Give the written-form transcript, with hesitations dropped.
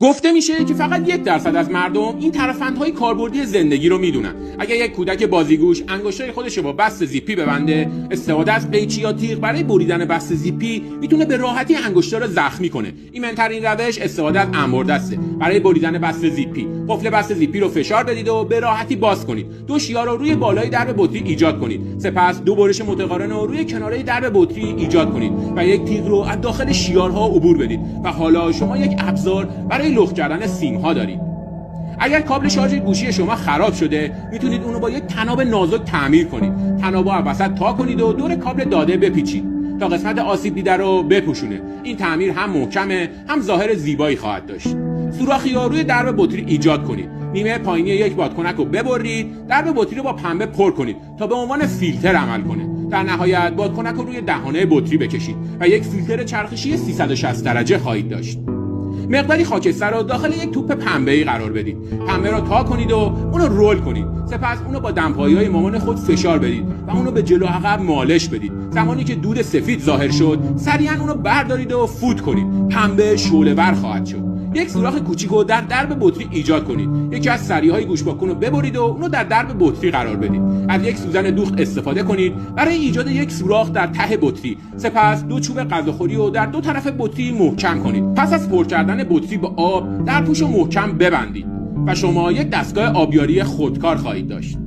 گفته میشه که فقط 1% از مردم این ترفندهای کاربردی زندگی رو میدونن. اگر یک کودک بازیگوش انگشتای خودش رو با بست زیپی ببنده، استفاده از قیچی یا تیغ برای بریدن بست زیپی میتونه به راحتی انگشتا رو زخمی کنه. ایمن‌ترین روش استفاده از انبردسته. برای بریدن بست زیپی، قفل بست زیپی رو فشار بدید و به راحتی باز کنید. 2 شیار رو روی بالای درب بطری ایجاد کنید. سپس 2 برش متقارن رو روی کناره درب بطری ایجاد کنید و یک تیغ رو از داخل شیارها عبور بدید و حالا شما یک ابزار برای لخت کردن سیم‌ها دارید. اگر کابل شارژ گوشی شما خراب شده، میتونید اونو با یک طناب نازک تعمیر کنید. طنابو از وسط تا کنید و دور کابل داده بپیچید تا قسمت آسیب دیده رو بپوشونه. این تعمیر هم محکمه، هم ظاهر زیبایی خواهد داشت. سوراخی رو روی درب بطری ایجاد کنید. نیمه پایینی یک بادکنک رو ببرید، درب بطری رو با پنبه پر کنید تا به عنوان فیلتر عمل کنه. در نهایت بادکنک رو روی دهانه بطری بکشید و یک فیلتر چرخشی 360 درجه خواهید داشت. مقداری خاکستر رو داخل یک توپ پنبه‌ای قرار بدید. پنبه رو تا کنید و اون رو رول کنید. سپس اون رو با دمپایی‌های مامان خود فشار بدید و اون رو به جلو عقب مالش بدید. زمانی که دود سفید ظاهر شد، سریعاً اون رو بردارید و فوت کنید. پنبه شعله‌ور خواهد شد. یک سوراخ کوچیک رو در درب بطری ایجاد کنید. یکی از سری‌های گوش پاکن رو ببرید و اون رو در درب بطری قرار بدید. از یک سوزن دوخت استفاده کنید برای ایجاد یک سوراخ در ته بطری. سپس 2 چوب غذاخوری رو در 2 طرف بطری محکم کنید. پس از پر کردن بطری با آب، در پوش رو محکم ببندید و شما یک دستگاه آبیاری خودکار خواهید داشت.